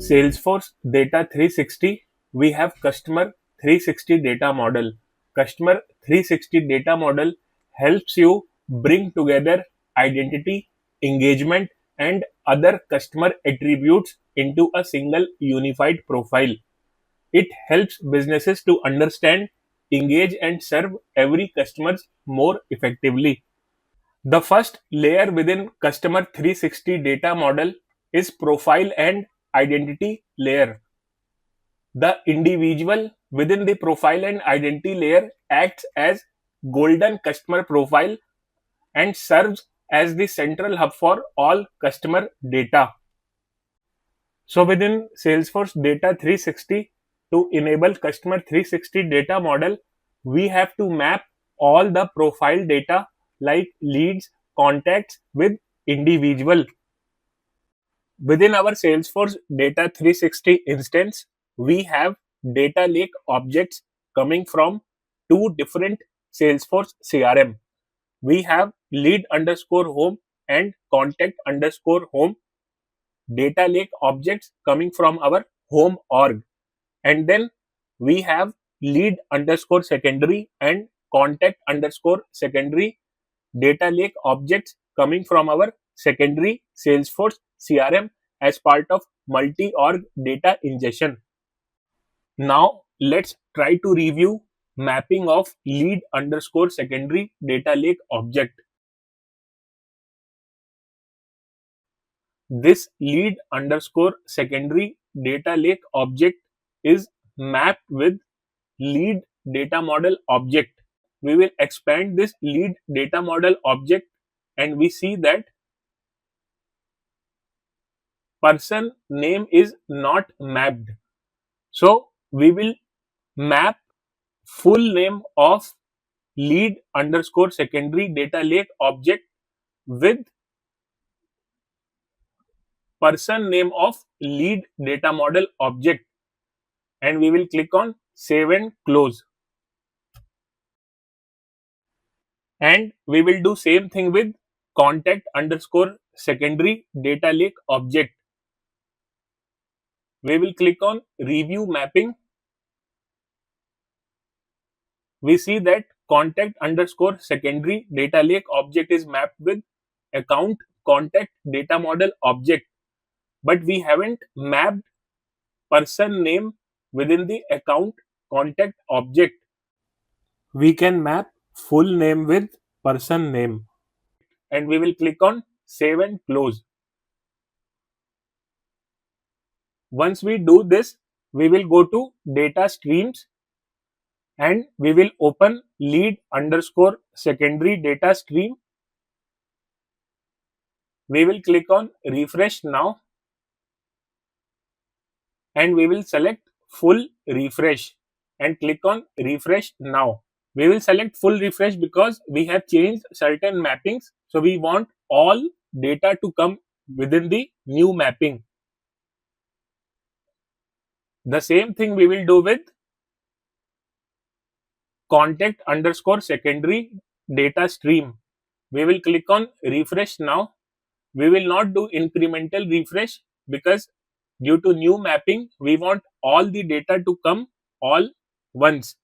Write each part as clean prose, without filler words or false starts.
Salesforce Data 360, we have Customer 360 Data Model. Customer 360 Data Model helps you bring together identity, engagement, and other customer attributes into a single unified profile. It helps businesses to understand, engage, and serve every customer more effectively. The first layer within Customer 360 Data Model is Profile and Identity layer. The individual within the profile and identity layer acts as golden customer profile and serves as the central hub for all customer data. So within Salesforce Data 360, to enable Customer 360 data model, we have to map all the profile data like leads, contacts with individual. Within our Salesforce Data 360 instance, we have data lake objects coming from two different Salesforce CRM. We have lead underscore home and contact underscore home data lake objects coming from our home org. And then we have lead underscore secondary and contact underscore secondary data lake objects coming from our secondary Salesforce CRM as part of multi-org data ingestion. Now let's try to review mapping of lead underscore secondary data lake object. This lead underscore secondary data lake object is mapped with lead data model object. We will expand this lead data model object and we see that person name is not mapped. So we will map full name of lead underscore secondary data lake object with person name of lead data model object, and we will click on save and close. And we will do same thing with contact underscore secondary data lake object. We will click on review mapping. We see that contact underscore secondary data lake object is mapped with account contact data model object, but we haven't mapped person name within the account contact object. We can map full name with person name, and we will click on save and close. Once we do this, we will go to data streams and we will open lead underscore secondary data stream. We will click on refresh now and we will select full refresh and click on refresh now. We will select full refresh because we have changed certain mappings. So we want all data to come within the new mapping. The same thing we will do with contact underscore secondary data stream. We will click on refresh now. We will not do incremental refresh because due to new mapping, we want all the data to come all once.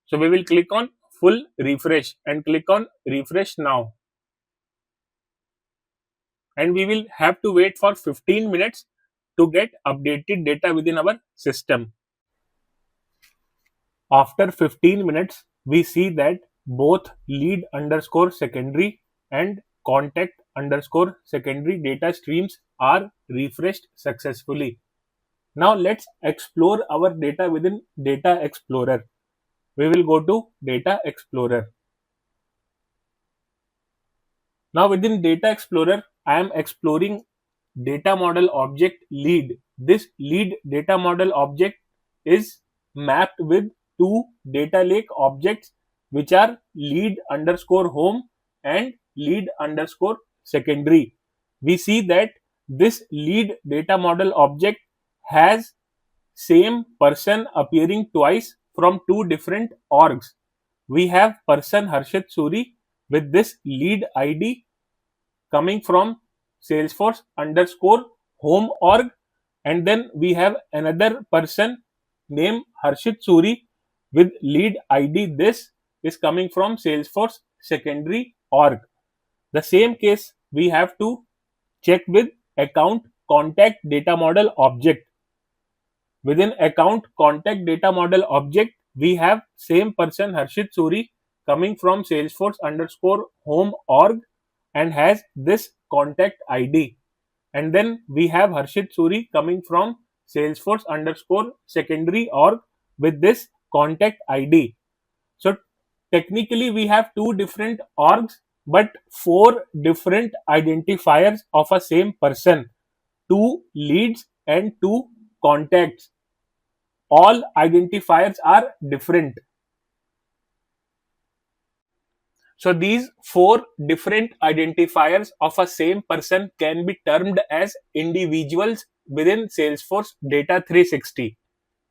So we will click on full refresh and click on refresh now. And we will have to wait for 15 minutes to get updated data within our system. After 15 minutes, we see that both lead underscore secondary and contact underscore secondary data streams are refreshed successfully. Now let's explore our data within Data Explorer. We will go to Data Explorer. Now within Data Explorer, I am exploring data model object lead. This lead data model object is mapped with two data lake objects which are lead underscore home and lead underscore secondary. We see that this lead data model object has same person appearing twice from two different orgs. We have person Harshit Suri with this lead ID coming from Salesforce underscore home org And then we have another person named Harshit Suri with lead ID. This is coming from Salesforce secondary org. The same case we have to check with account contact data model object. Within account contact data model object, we have same person Harshit Suri coming from Salesforce underscore home org and has this contact ID. And then we have Harshit Suri coming from Salesforce underscore secondary org with this contact ID. So technically we have two different orgs but four different identifiers of a same person, two leads and two contacts. All identifiers are different. So these four different identifiers of a same person can be termed as individuals within Salesforce Data 360.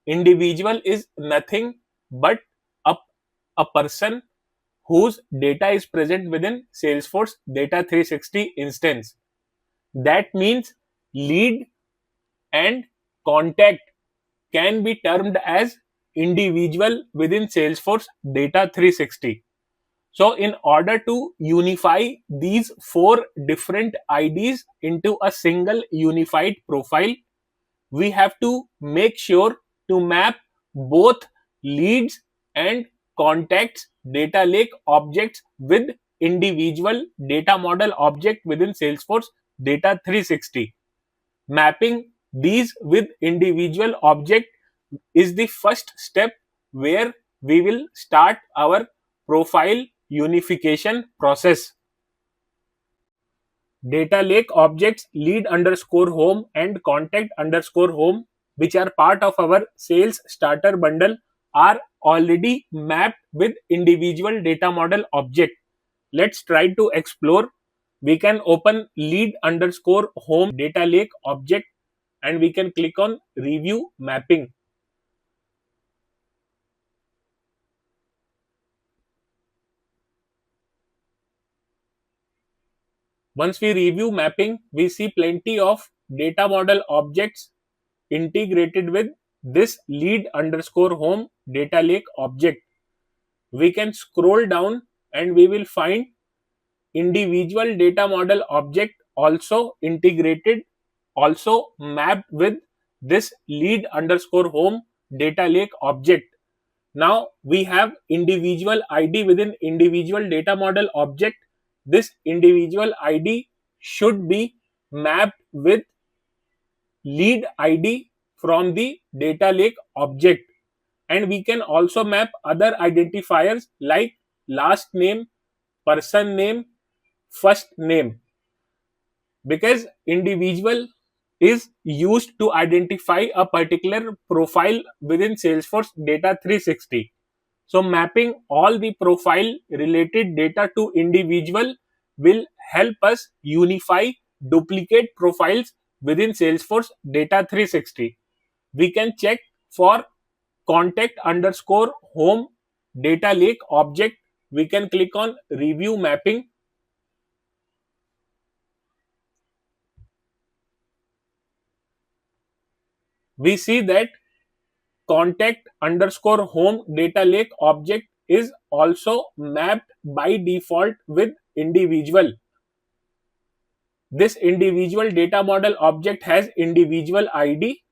Individual is nothing but a, a person whose data is present within Salesforce Data 360 instance. That means lead and contact can be termed as individual within Salesforce Data 360. So in order to unify these four different IDs into a single unified profile, we have to make sure to map both leads and contacts data lake objects with individual data model object within Salesforce Data 360. Mapping these with individual object is the first step where we will start our profile unification process. Data lake objects lead underscore home and contact underscore home, which are part of our sales starter bundle, are already mapped with individual data model object. Let's try to explore. We can open lead underscore home data lake object and we can click on review mapping. Once we review mapping, we see plenty of data model objects integrated with this lead underscore home data lake object. We can scroll down and we will find individual data model object also integrated, also mapped with this lead underscore home data lake object. Now we have individual ID within individual data model object. This individual ID should be mapped with lead ID from the data lake object. And we can also map other identifiers like last name, person name, first name, because individual is used to identify a particular profile within Salesforce Data 360. So mapping all the profile related data to individual will help us unify duplicate profiles within Salesforce Data 360. We can check for contact underscore home data lake object. We can click on review mapping. We see that contact underscore home data lake object is also mapped by default with individual. This individual data model object has individual ID,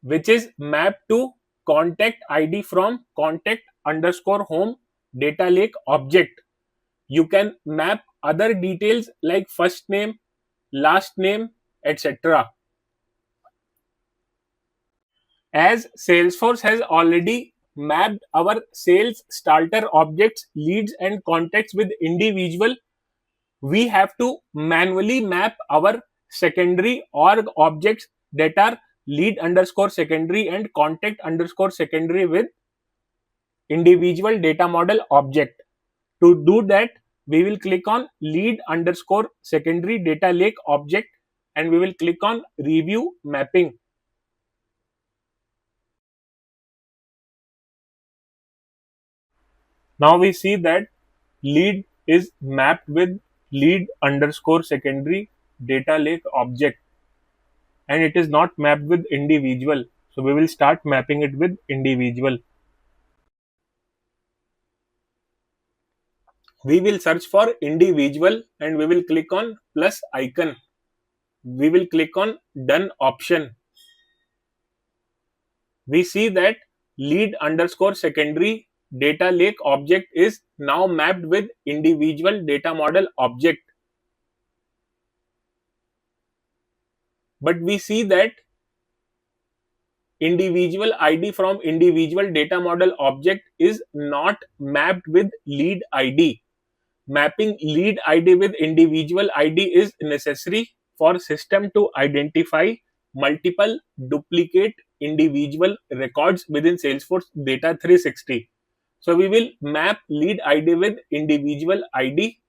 which is mapped to contact ID from contact underscore home data lake object. You can map other details like first name, last name, etc. As Salesforce has already mapped our sales starter objects, leads, and contacts with individual, we have to manually map our secondary org objects that are lead underscore secondary and contact underscore secondary with individual data model object. To do that, we will click on lead underscore secondary data lake object and we will click on review mapping. Now we see that lead is mapped with lead underscore secondary data lake object. and it is not mapped with individual. So we will start mapping it with individual. We will search for individual and we will click on plus icon. We will click on done option. We see that lead underscore secondary data lake object is now mapped with individual data model object. But we see that individual ID from individual data model object is not mapped with lead ID. Mapping lead ID with individual ID is necessary for system to identify multiple duplicate individual records within Salesforce Data 360. So we will map lead ID with individual ID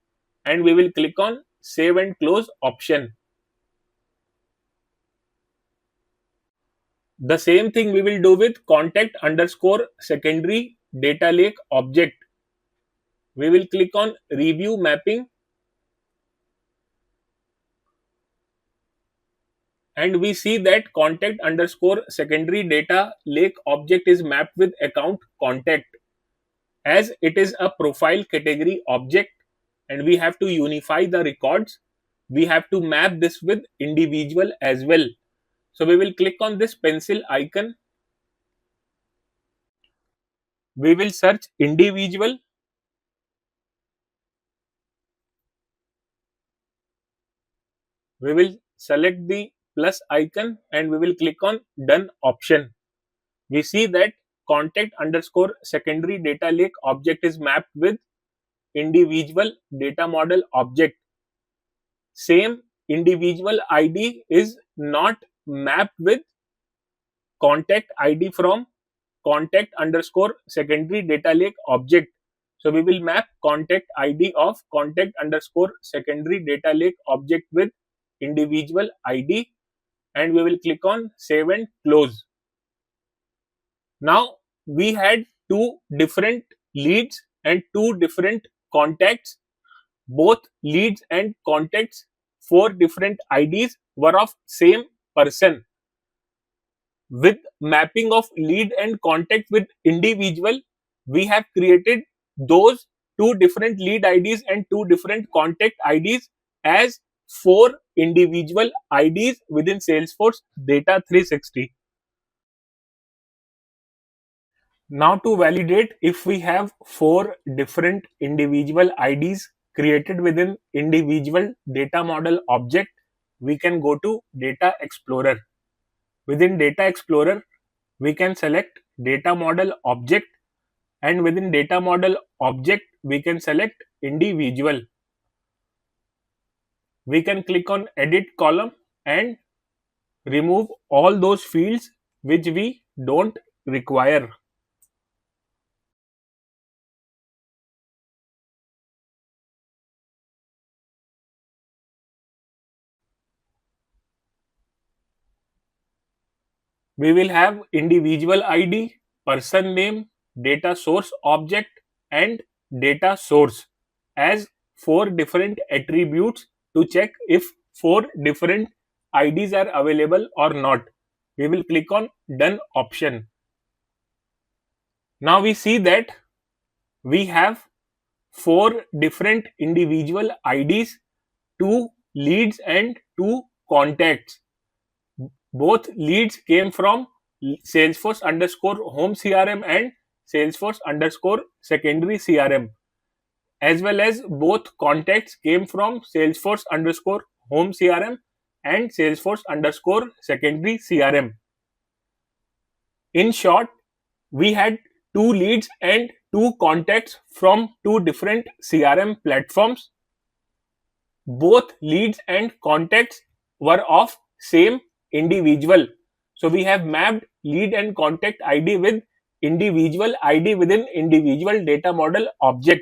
and we will click on save and close option. The same thing we will do with contact underscore secondary data lake object. We will click on review mapping and we see that contact underscore secondary data lake object is mapped with account contact, as it is a profile category object and we have to unify the records. We have to map this with individual as well. So we will click on this pencil icon. We will search individual. We will select the plus icon and we will click on done option. We see that contact underscore secondary data lake object is mapped with individual data model object. Same individual ID is not mapped with contact ID from contact underscore secondary data lake object. So we will map contact ID of contact underscore secondary data lake object with individual ID and we will click on save and close. Now we had two different leads and two different contacts. Both leads and contacts, four different IDs were of same person. With mapping of lead and contact with individual, we have created those two different lead IDs and two different contact IDs as four individual IDs within Salesforce Data 360. Now to validate if we have four different individual IDs created within individual data model object, we can go to Data Explorer. Within Data Explorer, we can select Data Model Object and within Data Model Object, we can select Individual. We can click on Edit Column and remove all those fields which we don't require. We will have individual ID, person name, data source object and data source as four different attributes to check if four different IDs are available or not. We will click on done option. Now we see that we have four different individual IDs, two leads and two contacts. Both leads came from Salesforce underscore home CRM and Salesforce underscore secondary CRM, as well as both contacts came from Salesforce underscore home CRM and Salesforce underscore secondary CRM. In short, we had two leads and two contacts from two different CRM platforms. Both leads and contacts were of same individual. So we have mapped lead and contact ID with individual ID within individual data model object.